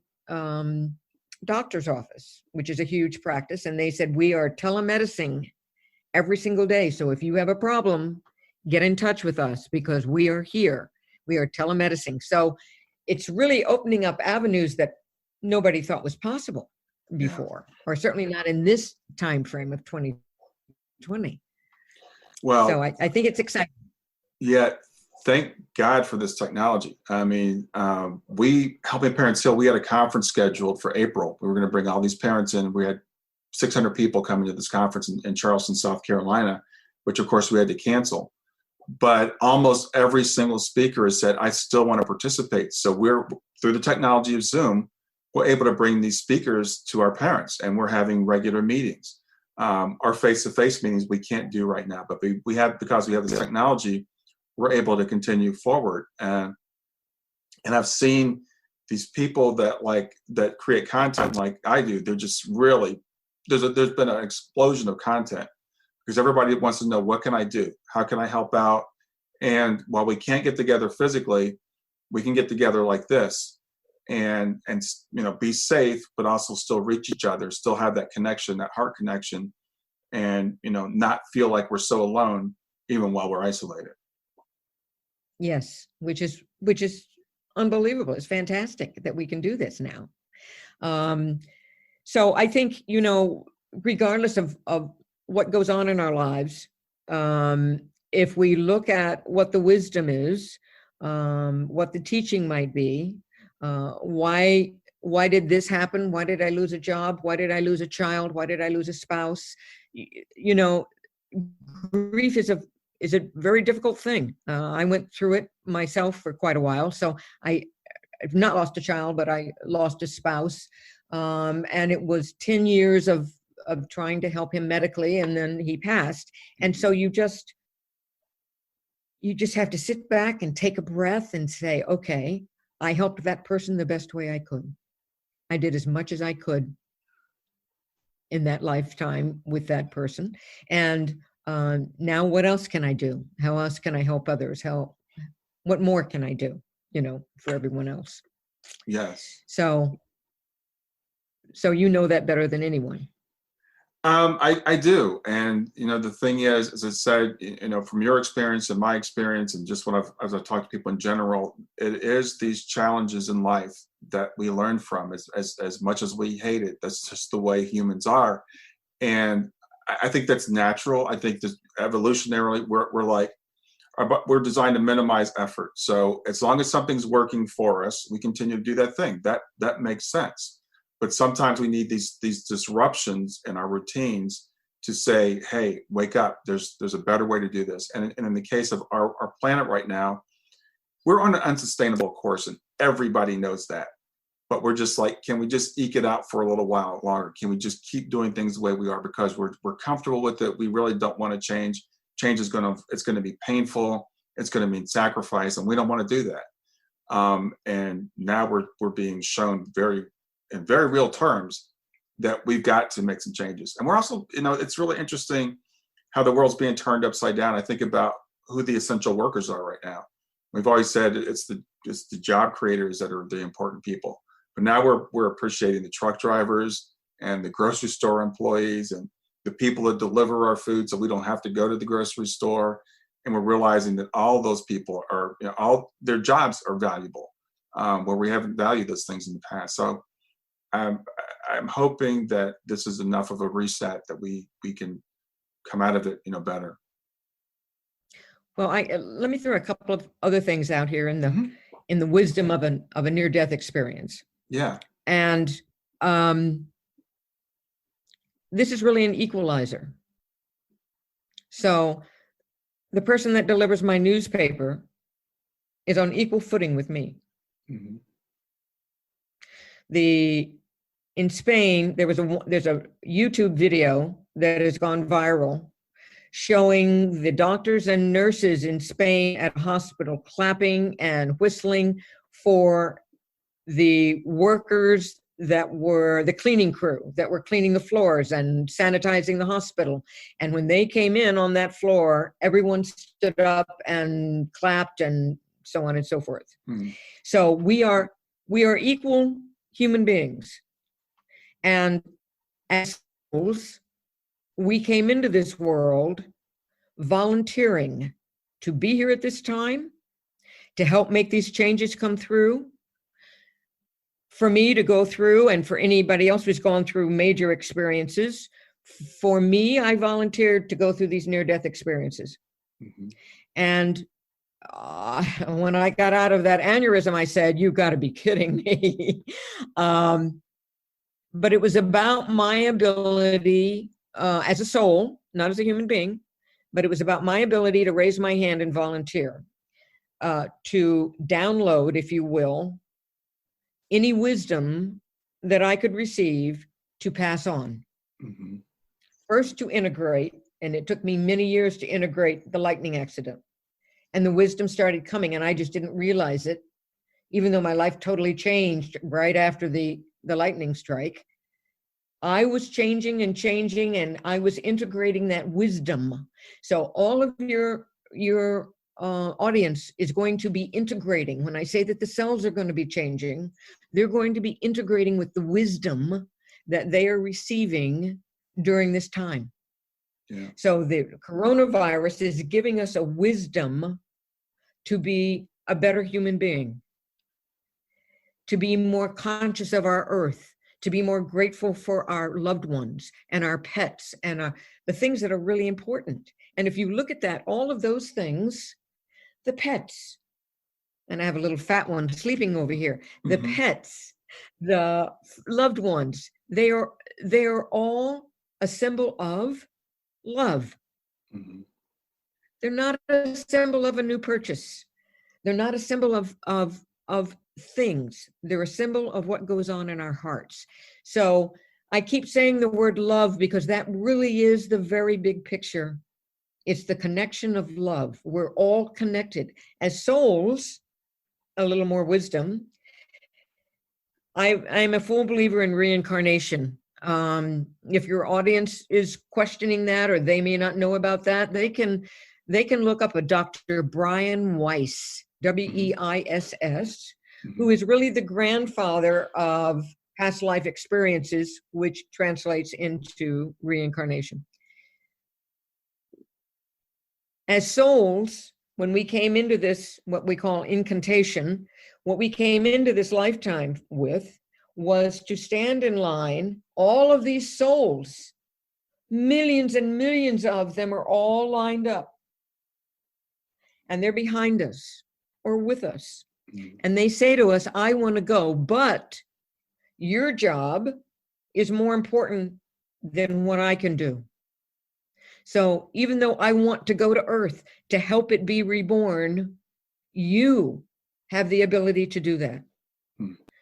doctor's office, which is a huge practice. And they said, we are telemedicine every single day. So if you have a problem, get in touch with us because we are here. We are telemedicine. So it's really opening up avenues that nobody thought was possible before, or certainly not in this time frame of 2020. Well, so I think it's exciting. Yeah. Thank God for this technology. I mean, we, Helping Parents Heal, we had a conference scheduled for April. We were going to bring all these parents in. We had 600 people coming to this conference in Charleston, South Carolina, which of course we had to cancel. But almost every single speaker has said, I still want to participate. So we're, through the technology of Zoom, we're able to bring these speakers to our parents, and we're having regular meetings. Our face-to-face meetings we can't do right now, but we have, because we have the technology, we're able to continue forward. And I've seen these people that create content like I do, they're just really, there's been an explosion of content because everybody wants to know, what can I do? How can I help out? And while we can't get together physically, we can get together like this and be safe, but also still reach each other, still have that connection, that heart connection, and not feel like we're so alone even while we're isolated. Yes, which is unbelievable. It's fantastic that we can do this now. So I think, regardless of what goes on in our lives, if we look at what the wisdom is, what the teaching might be, why did this happen? Why did I lose a job? Why did I lose a child? Why did I lose a spouse? Grief is a very difficult thing. I went through it myself for quite a while. So I've not lost a child, but I lost a spouse. And it was 10 years of trying to help him medically, and then he passed. And so you just have to sit back and take a breath and say, okay, I helped that person the best way I could. I did as much as I could in that lifetime with that person. And now what else can I do? How else can I help others? What more can I do, for everyone else? Yes. So you know that better than anyone. I do. And, the thing is, as I said, from your experience and my experience and just as I talk to people in general, it is these challenges in life that we learn from as much as we hate it. That's just the way humans are. And I think that's natural. I think that evolutionarily we're designed to minimize effort. So as long as something's working for us, we continue to do that thing. That makes sense. But sometimes we need these disruptions in our routines to say, hey, wake up. There's a better way to do this. And in the case of our planet right now, we're on an unsustainable course, and everybody knows that. But we're just like, can we just eke it out for a little while longer? Can we just keep doing things the way we are because we're comfortable with it? We really don't want to change. Change is going to be painful. It's going to mean sacrifice, and we don't want to do that. And now we're being shown in very real terms that we've got to make some changes. And we're also, it's really interesting how the world's being turned upside down. I think about who the essential workers are right now. We've always said it's the job creators that are the important people. But now we're appreciating the truck drivers and the grocery store employees and the people that deliver our food so we don't have to go to the grocery store. And we're realizing that all those people are, all their jobs are valuable, where we haven't valued those things in the past. So I'm hoping that this is enough of a reset that we can come out of it, better. Well, let me throw a couple of other things out here in the wisdom of a near-death experience. Yeah. And this is really an equalizer. So the person that delivers my newspaper is on equal footing with me. Mm-hmm. In Spain, there's a YouTube video that has gone viral showing the doctors and nurses in Spain at a hospital clapping and whistling for the workers that were the cleaning crew that were cleaning the floors and sanitizing the hospital. And when they came in on that floor, everyone stood up and clapped and so on and so forth. Mm-hmm. So we are equal human beings. And as souls, we came into this world volunteering to be here at this time, to help make these changes come through, for me to go through, and for anybody else who's gone through major experiences. For me, I volunteered to go through these near-death experiences. Mm-hmm. And when I got out of that aneurysm, I said, "You've got to be kidding me." But it was about my ability as a soul, not as a human being, but it was about my ability to raise my hand and volunteer, to download, if you will, any wisdom that I could receive to pass on. Mm-hmm. First to integrate, and it took me many years to integrate the lightning accident. And the wisdom started coming, and I just didn't realize it even though my life totally changed right after the lightning strike, I was changing, and I was integrating that wisdom. So all of your audience is going to be integrating. When I say that the selves are going to be changing, they're going to be integrating with the wisdom that they are receiving during this time. Yeah. So the coronavirus is giving us a wisdom to be a better human being, to be more conscious of our earth, to be more grateful for our loved ones and our pets and the things that are really important. And if you look at that, all of those things, the pets, and I have a little fat one sleeping over here, the pets, the loved ones, they are all a symbol of love. Mm-hmm. They're not a symbol of a new purchase. They're not a symbol of things. They're a symbol of what goes on in our hearts. So I keep saying the word love because that really is the very big picture. It's the connection of love. We're all connected. As souls, a little more wisdom. I'm a full believer in reincarnation. If your audience is questioning that, or they may not know about that, they can look up a Dr. Brian Weiss, Weiss, who is really the grandfather of past life experiences, which translates into reincarnation. As souls, when we came into this, what we call incantation, what we came into this lifetime with was to stand in line. All of these souls, millions and millions of them, are all lined up. And they're behind us or with us. And they say to us, I want to go, but your job is more important than what I can do. So even though I want to go to Earth to help it be reborn, you have the ability to do that.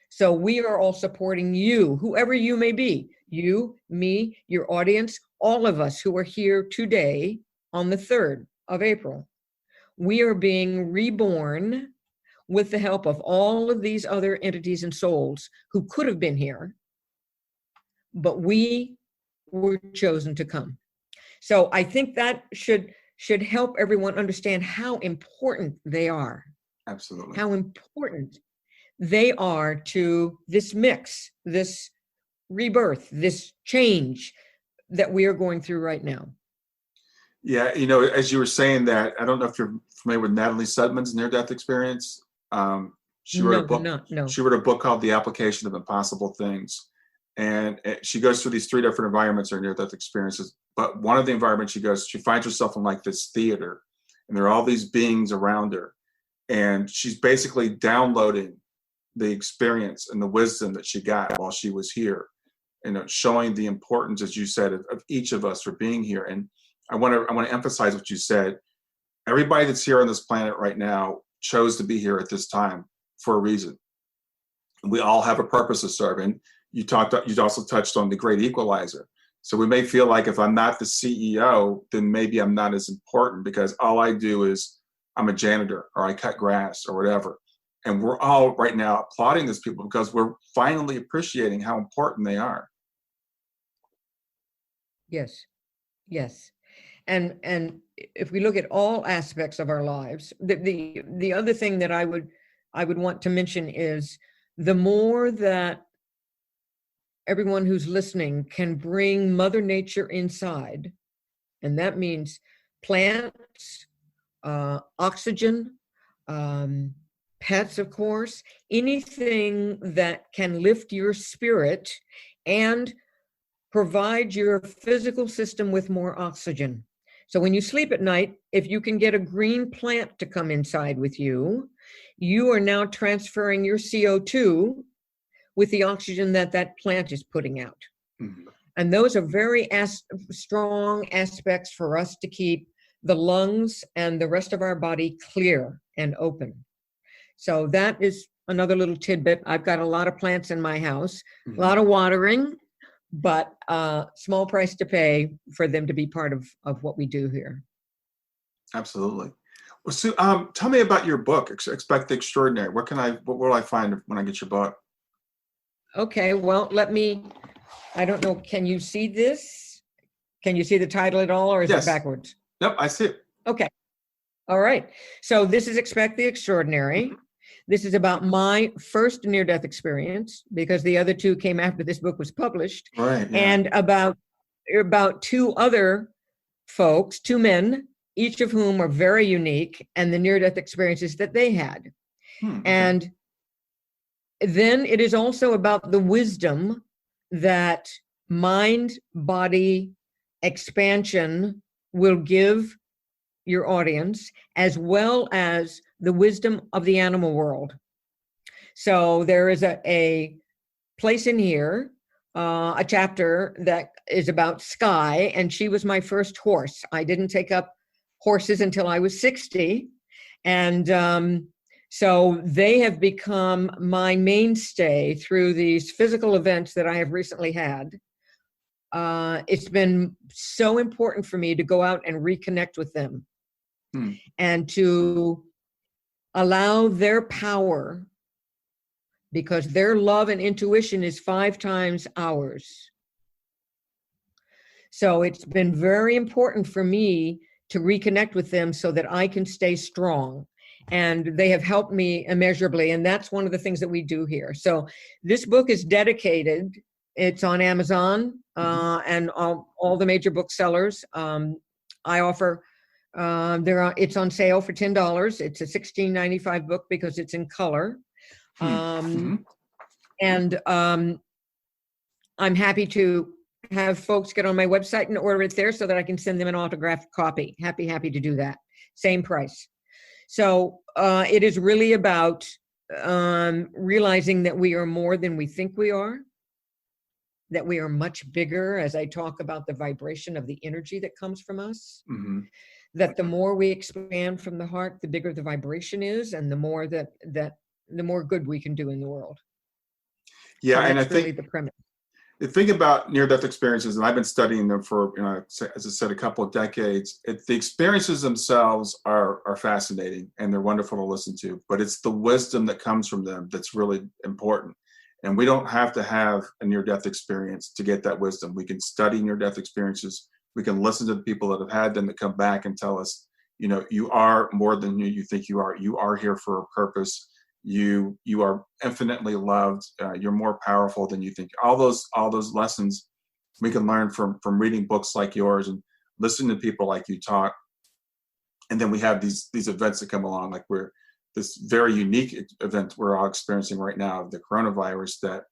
So we are all supporting you, whoever you may be, you, me, your audience, all of us who are here today on the 3rd of April. We are being reborn with the help of all of these other entities and souls who could have been here, but we were chosen to come. So I think that should help everyone understand how important they are. Absolutely. How important they are to this mix, this rebirth, this change that we are going through right now. Yeah, as you were saying that, I don't know if you're familiar with Natalie Sudman's near-death experience. She wrote a book. No. She wrote a book called The Application of Impossible Things. And she goes through these 3 different environments or near-death experiences. But one of the environments she finds herself in like this theater, and there are all these beings around her. And she's basically downloading the experience and the wisdom that she got while she was here. Showing the importance, as you said, of each of us for being here. And I want to emphasize what you said. Everybody that's here on this planet right now chose to be here at this time for a reason. We all have a purpose to serve. And you also touched on the great equalizer. So we may feel like if I'm not the CEO, then maybe I'm not as important because all I do is I'm a janitor or I cut grass or whatever. And we're all right now applauding these people because we're finally appreciating how important they are. Yes. And if we look at all aspects of our lives, the other thing that I would want to mention is the more that everyone who's listening can bring Mother Nature inside, and that means plants, oxygen, pets, of course, anything that can lift your spirit and provide your physical system with more oxygen. So when you sleep at night, if you can get a green plant to come inside with you, you are now transferring your CO2 with the oxygen that plant is putting out. Mm-hmm. And those are very strong aspects for us to keep the lungs and the rest of our body clear and open. So that is another little tidbit. I've got a lot of plants in my house, mm-hmm. a lot of watering, but small price to pay for them to be part of what we do here. Absolutely. So, tell me about your book, Expect the Extraordinary. What will I find when I get your book? Okay, well, I don't know, can you see this? Can you see the title at all, or is it Yes. backwards? Nope, I see it. Okay. All right. So this is Expect the Extraordinary. This is about my first near-death experience, because the other two came after this book was published. Right. Yeah. And about two other folks, two men, each of whom are very unique, and the near-death experiences that they had. Okay. And then it is also about the wisdom that mind-body expansion will give your audience, as well as the wisdom of the animal world. So there is a place in here, a chapter that is about Sky, and she was my first horse. I didn't take up horses until I was 60. And so they have become my mainstay through these physical events that I have recently had. It's been so important for me to go out and reconnect with them and to allow their power, because their love and intuition is 5 times ours. So it's been very important for me to reconnect with them so that I can stay strong. And they have helped me immeasurably. And that's one of the things that we do here. So this book is dedicated. It's on Amazon and all the major booksellers. I offer, it's on sale for $10. It's a $16.95 book because it's in color. And I'm happy to have folks get on my website and order it there so that I can send them an autographed copy. Happy to do that. Same price. So it is really about realizing that we are more than we think we are, that we are much bigger, as I talk about the vibration of the energy that comes from us, that the more we expand from the heart, the bigger the vibration is, and the more the more good we can do in the world. Yeah, so and I really think the premise. The thing about near-death experiences, and I've been studying them for, as I said, a couple of decades, the experiences themselves are fascinating and they're wonderful to listen to, but it's the wisdom that comes from them that's really important. And we don't have to have a near-death experience to get that wisdom. We can study near-death experiences. We can listen to the people that have had them that come back and tell us, you are more than you think you are. You are here for a purpose. You are infinitely loved. You're more powerful than you think. All those lessons we can learn from reading books like yours and listening to people like you talk. And then we have these events that come along, like this very unique event we're all experiencing right now, the coronavirus, that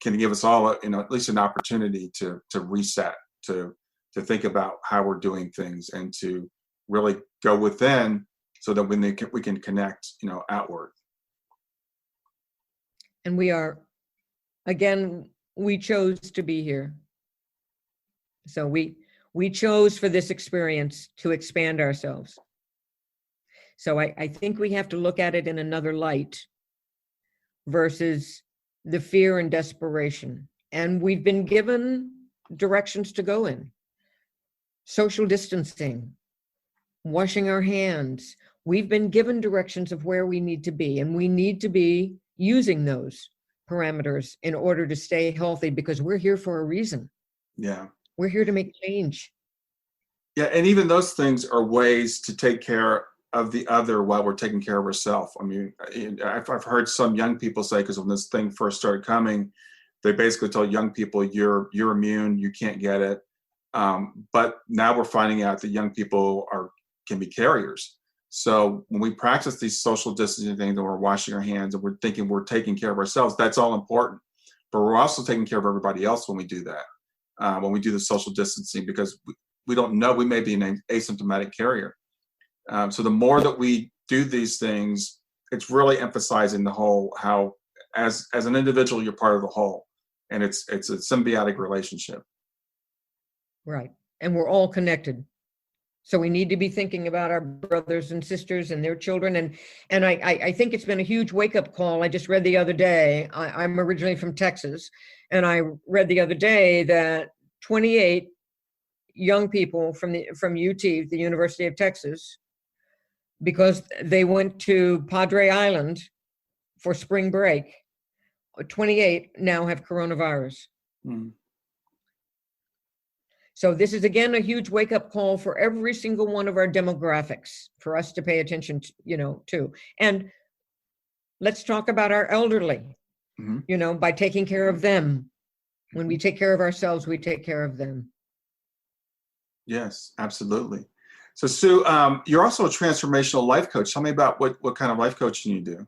can give us all at least an opportunity to reset, to think about how we're doing things, and to really go within so that we can connect outward. And we chose to be here. So we chose for this experience to expand ourselves. So I think we have to look at it in another light versus the fear and desperation. And we've been given directions to go in. Social distancing, washing our hands. We've been given directions of where we need to be, and we need to be using those parameters in order to stay healthy, because we're here for a reason. Yeah. We're here to make change. Yeah, and even those things are ways to take care of the other while we're taking care of ourselves. I mean, I've heard some young people say, because when this thing first started coming, they basically told young people, you're immune, you can't get it. But now we're finding out that young people can be carriers. So when we practice these social distancing things and we're washing our hands and we're thinking we're taking care of ourselves, that's all important. But we're also taking care of everybody else when we do that, when we do the social distancing, because we don't know, we may be an asymptomatic carrier. So the more that we do these things, it's really emphasizing the whole, how as an individual, you're part of the whole. And it's a symbiotic relationship. Right. And we're all connected. So we need to be thinking about our brothers and sisters and their children. And I think it's been a huge wake-up call. I just read the other day, I'm originally from Texas, and I read the other day that 28 young people from UT, the University of Texas, because they went to Padre Island for spring break. 28 now have coronavirus. So this is, again, a huge wake-up call for every single one of our demographics for us to pay attention to, to. And let's talk about our elderly, by taking care of them. When we take care of ourselves, we take care of them. Yes, absolutely. So Sue, you're also a transformational life coach. Tell me about what kind of life coaching you do.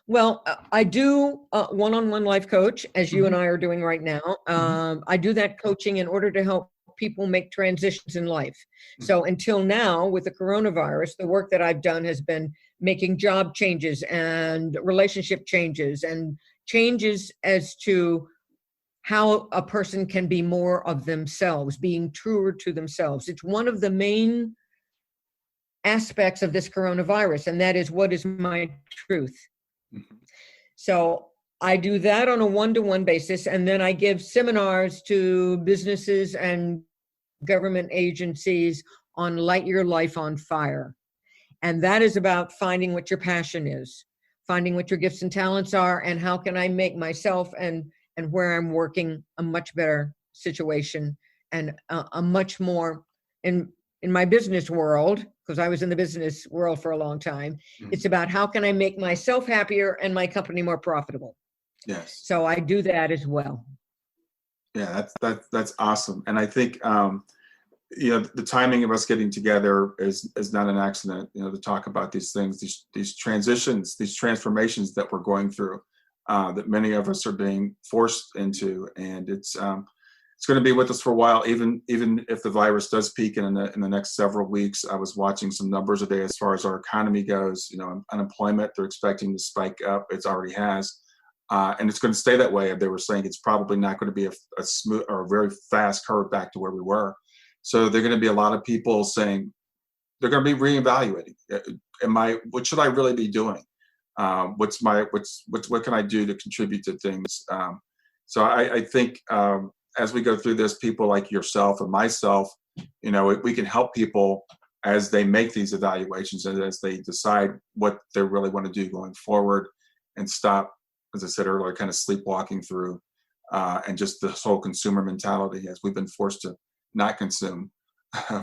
Well, I do one-on-one life coach, as you and I are doing right now. I do that coaching in order to help people make transitions in life. So until now, with the coronavirus, the work that I've done has been making job changes and relationship changes and changes as to how a person can be more of themselves, being truer to themselves. It's one of the main aspects of this coronavirus, and that is, what is my truth? So I do that on a one-to-one basis, and then I give seminars to businesses and government agencies on Light Your Life on Fire. And that is about finding what your passion is, finding what your gifts and talents are, and how can I make myself and where I'm working a much better situation, and a much more, in my business world, because I was in the business world for a long time, it's about how can I make myself happier and my company more profitable. Yes. So I do that as well. Yeah, that's awesome. And I think the timing of us getting together is not an accident, to talk about these things, these transitions, these transformations that we're going through, that many of us are being forced into. And it's going to be with us for a while, even if the virus does peak in the next several weeks. I was watching some numbers today as far as our economy goes. Unemployment, they're expecting to spike up. It already has. And it's going to stay that way. They were saying it's probably not going to be a smooth or a very fast curve back to where we were. So there are going to be a lot of people saying they're going to be reevaluating. What should I really be doing? What can I do to contribute to things? So I think as we go through this, people like yourself and myself, we can help people as they make these evaluations and as they decide what they really want to do going forward, and stop, as I said earlier, kind of sleepwalking through and just this whole consumer mentality, as we've been forced to not consume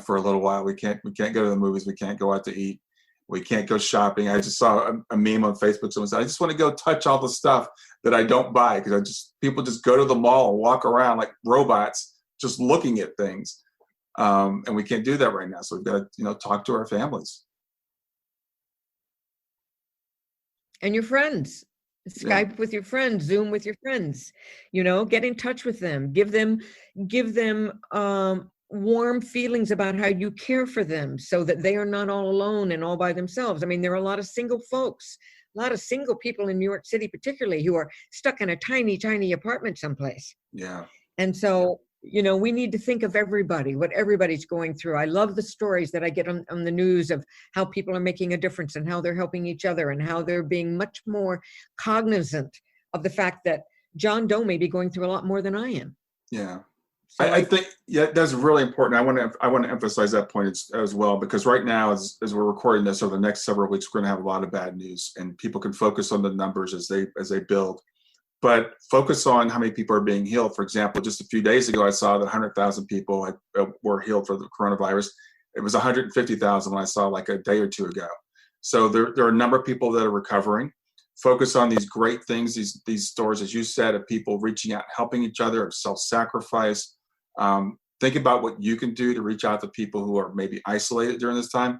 for a little while. We can't go to the movies. We can't go out to eat. We can't go shopping. I just saw a meme on Facebook. Someone said, I just want to go touch all the stuff that I don't buy, because people just go to the mall and walk around like robots, just looking at things. And we can't do that right now. So we've got to, talk to our families. And your friends. Skype with your friends, Zoom with your friends, get in touch with them, give them warm feelings about how you care for them, so that they are not all alone and all by themselves. I mean, there are a lot of single folks, a lot of single people in New York City, particularly, who are stuck in a tiny, tiny apartment someplace. Yeah. And so, we need to think of everybody, what everybody's going through. I love the stories that I get on the news of how people are making a difference and how they're helping each other and how they're being much more cognizant of the fact that John Doe may be going through a lot more than I am. Yeah. So I think that's really important. I want to emphasize that point as well, because right now, as we're recording this, over the next several weeks, we're going to have a lot of bad news, and people can focus on the numbers as they build. But focus on how many people are being healed. For example, just a few days ago, I saw that 100,000 people were healed for the coronavirus. It was 150,000 when I saw like a day or two ago. So there are a number of people that are recovering. Focus on these great things, these stories, as you said, of people reaching out, helping each other, of self-sacrifice. Think about what you can do to reach out to people who are maybe isolated during this time.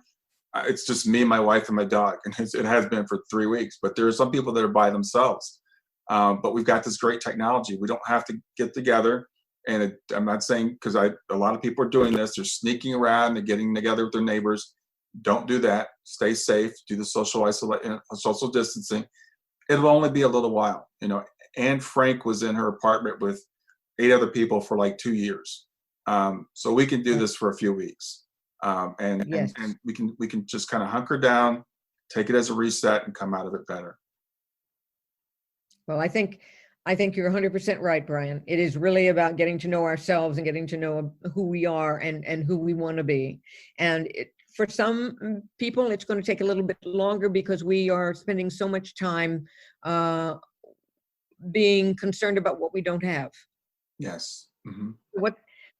It's just me, my wife, and my dog, and it has been for 3 weeks. But there are some people that are by themselves. But we've got this great technology. We don't have to get together. And I'm not saying, because a lot of people are doing this. They're sneaking around. They're getting together with their neighbors. Don't do that. Stay safe. Do the social distancing. It'll only be a little while. Anne Frank was in her apartment with 8 other people for like 2 years. So we can do this for a few weeks. And we can just kind of hunker down, take it as a reset, and come out of it better. Well, I think you're 100% right, Brian. It is really about getting to know ourselves and getting to know who we are and who we want to be. And for some people, it's going to take a little bit longer because we are spending so much time being concerned about what we don't have. Yes. Mm-hmm.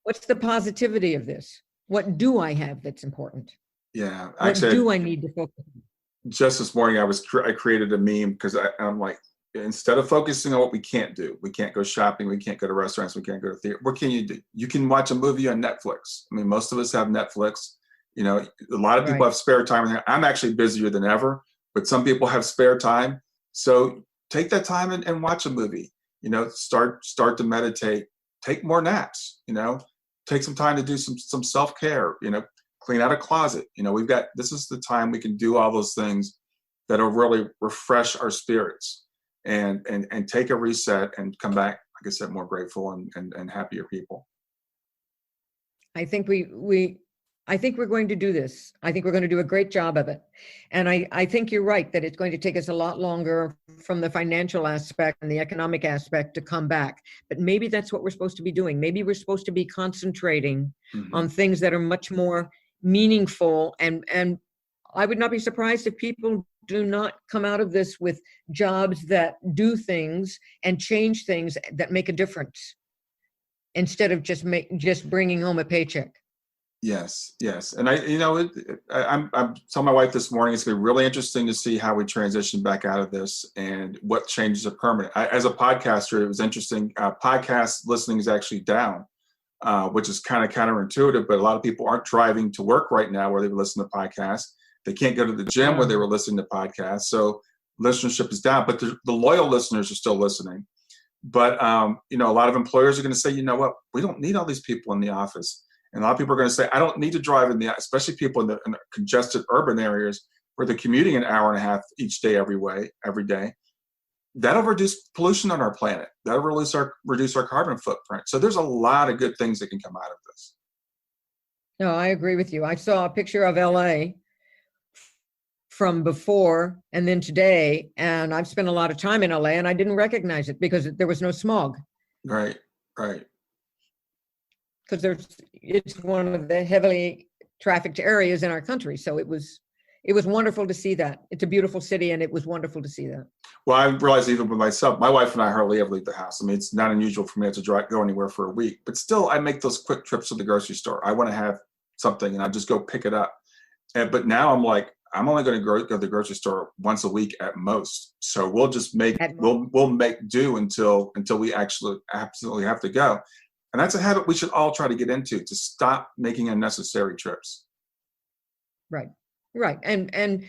What's the positivity of this? What do I have that's important? Yeah. What do I need to focus on? Just this morning, I created a meme because I'm like, instead of focusing on what we can't do, we can't go shopping, we can't go to restaurants, we can't go to theater. What can you do? You can watch a movie on Netflix. I mean, most of us have Netflix. You know, a lot of people have spare time. I'm actually busier than ever, but some people have spare time. So take that time and watch a movie. You know, start to meditate. Take more naps. You know, take some time to do some self-care. You know, clean out a closet. You know, this is the time we can do all those things that'll really refresh our spirits and take a reset and come back, like I said, more grateful and happier people. I think I think we're going to do this. I think we're going to do a great job of it. And I think you're right that it's going to take us a lot longer from the financial aspect and the economic aspect to come back. But maybe that's what we're supposed to be doing. Maybe we're supposed to be concentrating on things that are much more meaningful. And I would not be surprised if people do not come out of this with jobs that do things and change things that make a difference instead of just bringing home a paycheck. Yes. And I'm telling my wife this morning, it's going to be really interesting to see how we transition back out of this and what changes are permanent. As a podcaster, it was interesting. Podcast listening is actually down, which is kind of counterintuitive, but a lot of people aren't driving to work right now where they would listen to podcasts. They can't go to the gym where they were listening to podcasts. So listenership is down, but the loyal listeners are still listening. But, a lot of employers are going to say, you know what, we don't need all these people in the office. And a lot of people are going to say, I don't need to drive especially people in the congested urban areas where they're commuting an hour and a half each day, every day. That'll reduce pollution on our planet. That'll reduce our carbon footprint. So there's a lot of good things that can come out of this. No, I agree with you. I saw a picture of LA from before and then today, and I've spent a lot of time in LA and I didn't recognize it because there was no smog. Right. Because it's one of the heavily trafficked areas in our country. So it was wonderful to see that. It's a beautiful city, and it was wonderful to see that. Well, I realized even with myself, my wife and I hardly ever leave the house. I mean, it's not unusual for me to go anywhere for a week, but still I make those quick trips to the grocery store. I want to have something and I just go pick it up. But now I'm like, I'm only going to go to the grocery store once a week at most. So we'll just make do until we actually absolutely have to go. And that's a habit we should all try to get into, to stop making unnecessary trips. Right. And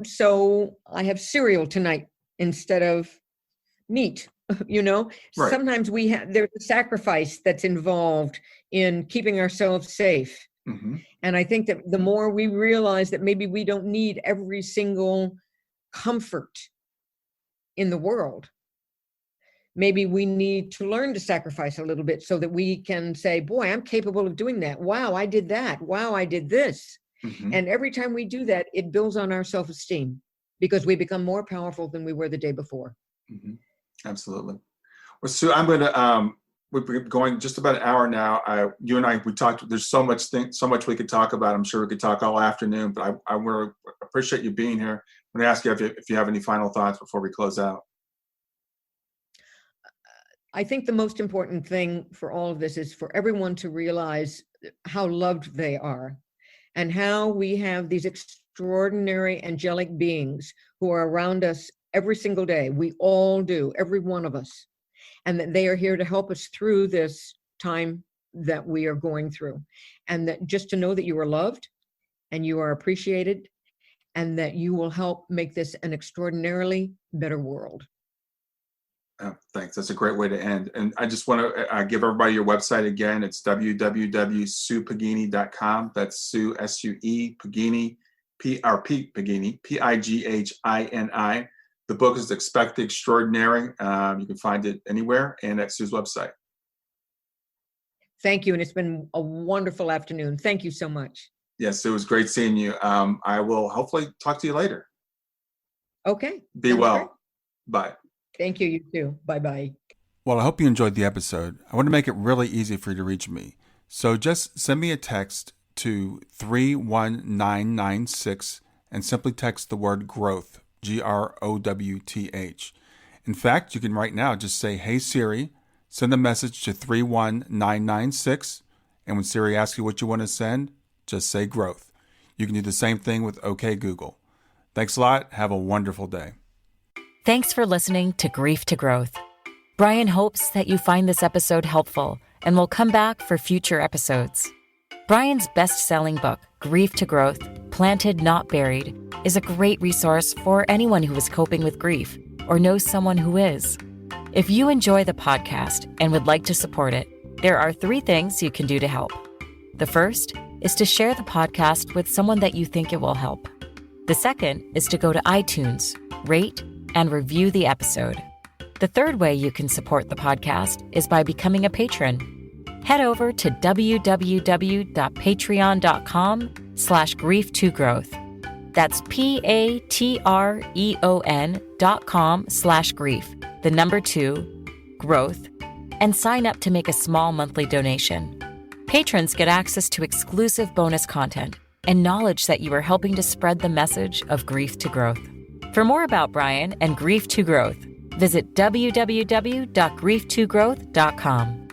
so I have cereal tonight instead of meat, Right. Sometimes there's a sacrifice that's involved in keeping ourselves safe. Mm-hmm. And I think that the more we realize that maybe we don't need every single comfort in the world, maybe we need to learn to sacrifice a little bit so that we can say, boy, I'm capable of doing that. Wow, I did that. Wow, I did this. Mm-hmm. And every time we do that, it builds on our self-esteem because we become more powerful than we were the day before. Mm-hmm. Absolutely. Well, Sue, I'm going to, we're going just about an hour now. You and I, we talked, there's so much we could talk about. I'm sure we could talk all afternoon, but I really appreciate you being here. I'm going to ask you if you have any final thoughts before we close out. I think the most important thing for all of this is for everyone to realize how loved they are and how we have these extraordinary angelic beings who are around us every single day. We all do, every one of us, and that they are here to help us through this time that we are going through. And that just to know that you are loved and you are appreciated and that you will help make this an extraordinarily better world. Oh, thanks. That's a great way to end. And I just want to give everybody your website again. It's www.suepighini.com. That's Sue, S-U-E, Pighini, Pighini, P-I-G-H-I-N-I. The book is Expect the Extraordinary. You can find it anywhere and at Sue's website. Thank you. And it's been a wonderful afternoon. Thank you so much. Yes, it was great seeing you. I will hopefully talk to you later. Okay. Be well. Great. Bye. Thank you. You too. Bye-bye. Well, I hope you enjoyed the episode. I want to make it really easy for you to reach me. So just send me a text to 31996 and simply text the word growth, GROWTH. In fact, you can right now just say, "Hey Siri, send a message to 31996. And when Siri asks you what you want to send, just say growth. You can do the same thing with OK Google. Thanks a lot. Have a wonderful day. Thanks for listening to Grief to Growth. Brian hopes that you find this episode helpful and will come back for future episodes. Brian's best-selling book, Grief to Growth, Planted Not Buried, is a great resource for anyone who is coping with grief or knows someone who is. If you enjoy the podcast and would like to support it, there are 3 things you can do to help. The first is to share the podcast with someone that you think it will help. The second is to go to iTunes, rate, and review the episode. The third way you can support the podcast is by becoming a patron. Head over to www.patreon.com/grief2growth. That's patreon.com/grief, the number 2, growth, and sign up to make a small monthly donation. Patrons get access to exclusive bonus content and knowledge that you are helping to spread the message of grief to growth. For more about Brian and Grief to Growth, visit www.grief2growth.com.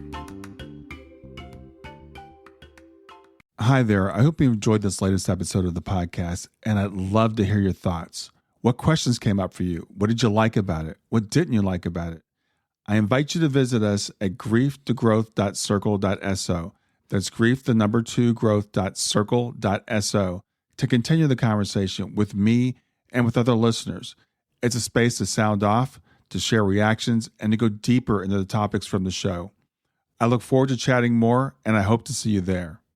Hi there. I hope you enjoyed this latest episode of the podcast, and I'd love to hear your thoughts. What questions came up for you? What did you like about it? What didn't you like about it? I invite you to visit us at grieftogrowth.circle.so. That's growth2growth.circle.so to continue the conversation with me and with other listeners. It's a space to sound off, to share reactions, and to go deeper into the topics from the show. I look forward to chatting more, and I hope to see you there.